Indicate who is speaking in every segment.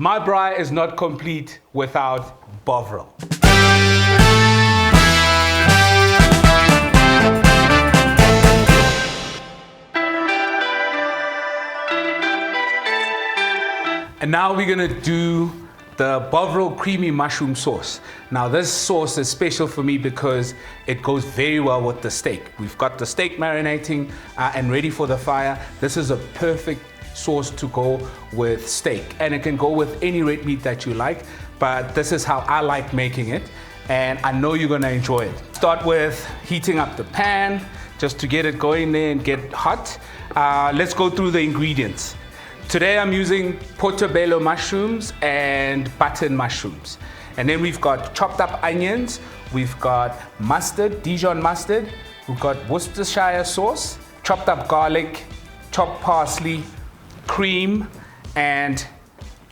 Speaker 1: My braai is not complete without Bovril. And now we're gonna do the Bovril creamy mushroom sauce. Now this sauce is special for me because it goes very well with the steak. We've got the steak marinating and ready for the fire. This is a perfect sauce to go with steak, and it can go with any red meat that you like, but this is how I like making it, and I know you're gonna enjoy it. Start with heating up the pan just to get it going there and get hot. Let's go through the ingredients. Today I'm using portobello mushrooms and button mushrooms. And then we've got chopped up onions, we've got mustard, Dijon mustard, we've got Worcestershire sauce, chopped up garlic, chopped parsley, cream, and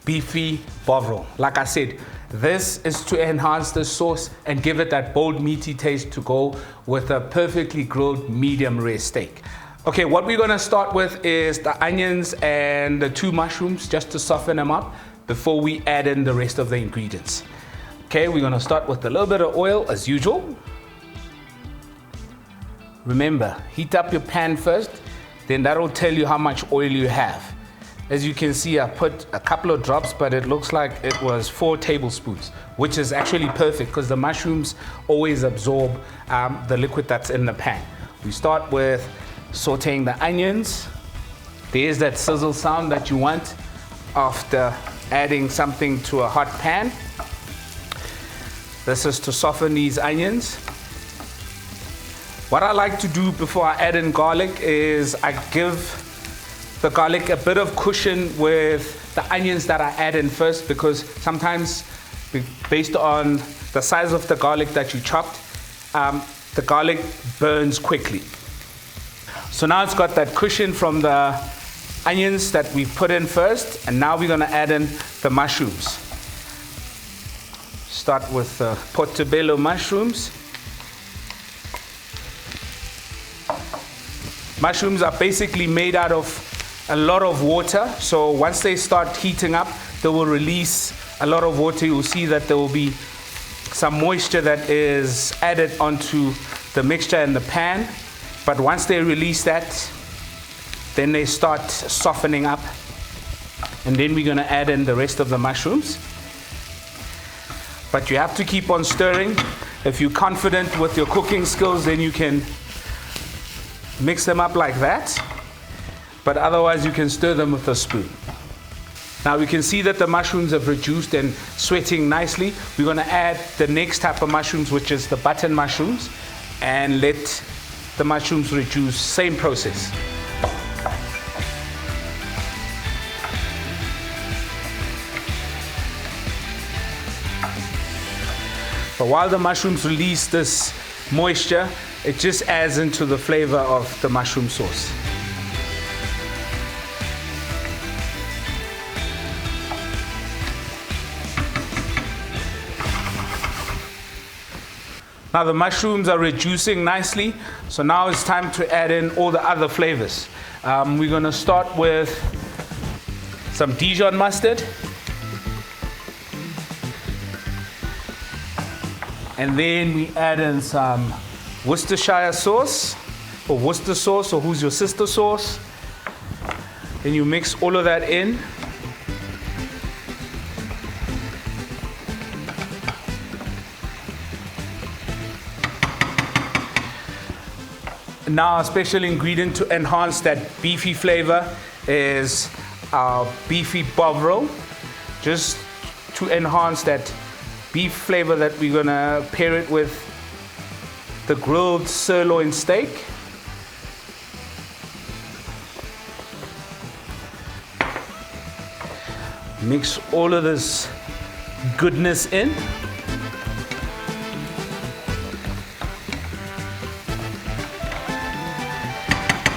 Speaker 1: beefy Bovril. Like I said, this is to enhance the sauce and give it that bold meaty taste to go with a perfectly grilled medium rare steak. Okay, what we're gonna start with is the onions and the 2 mushrooms just to soften them up before we add in the rest of the ingredients. Okay, we're gonna start with a little bit of oil as usual. Remember, heat up your pan first, then that'll tell you how much oil you have. As you can see, I put a couple of drops, but it looks like it was 4 tablespoons, which is actually perfect because the mushrooms always absorb the liquid that's in the pan. We start with sauteing the onions. There's that sizzle sound that you want after adding something to a hot pan. This is to soften these onions. What I like to do before I add in garlic is I give the garlic a bit of cushion with the onions that I add in first, because sometimes based on the size of the garlic that you chopped, the garlic burns quickly. So now it's got that cushion from the onions that we put in first, and now we're gonna add in the mushrooms. Start with the portobello mushrooms. Mushrooms are basically made out of a lot of water, so once they start heating up, they will release a lot of water. You'll see that there will be some moisture that is added onto the mixture in the pan. But once they release that, then they start softening up. And then we're gonna add in the rest of the mushrooms. But you have to keep on stirring. If you're confident with your cooking skills, then you can mix them up like that. But otherwise you can stir them with a spoon. Now we can see that the mushrooms have reduced and sweating nicely. We're gonna add the next type of mushrooms, which is the button mushrooms, and let the mushrooms reduce, same process. But while the mushrooms release this moisture, it just adds into the flavor of the mushroom sauce. Now the mushrooms are reducing nicely, so now it's time to add in all the other flavors. We're gonna start with some Dijon mustard, and then we add in some Worcestershire sauce, or Worcester sauce, or who's your sister sauce. Then you mix all of that in. Now a special ingredient to enhance that beefy flavor is our beefy Bovril. Just to enhance that beef flavor that we're gonna pair it with the grilled sirloin steak. Mix all of this goodness in.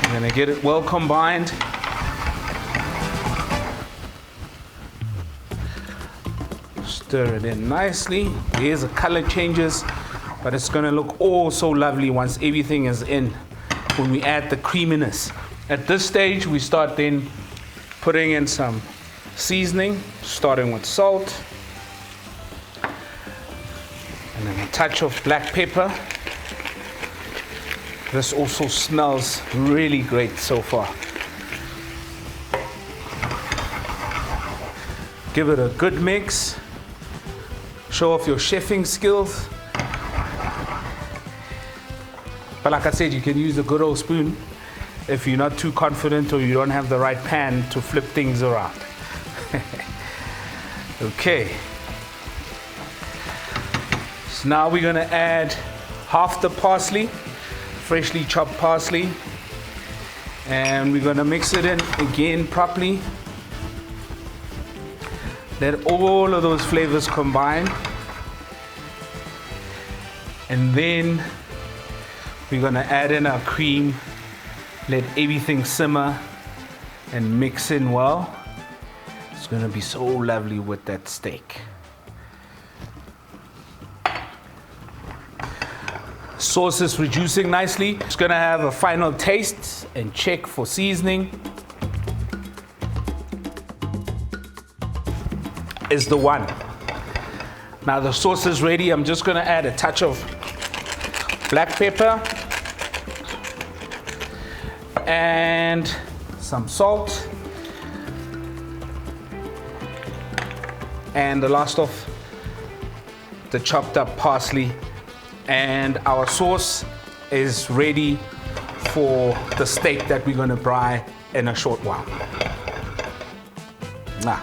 Speaker 1: We're gonna get it well combined. Stir it in nicely. Here's the color changes, but it's gonna look oh so lovely once everything is in, when we add the creaminess. At this stage, we start then putting in some seasoning, starting with salt, and then a touch of black pepper. This also smells really great so far. Give it a good mix. Show off your chefing skills. But like I said, you can use a good old spoon if you're not too confident or you don't have the right pan to flip things around. Okay. So now we're gonna add half the parsley, freshly chopped parsley, and we're gonna mix it in again properly. Let all of those flavors combine. And then we're gonna add in our cream, let everything simmer and mix in well. It's gonna be so lovely with that steak. Sauce is reducing nicely. Just gonna have a final taste and check for seasoning. Is the one. Now the sauce is ready. I'm just gonna add a touch of black pepper and some salt, and the last of the chopped up parsley, and our sauce is ready for the steak that we're gonna fry in a short while. Now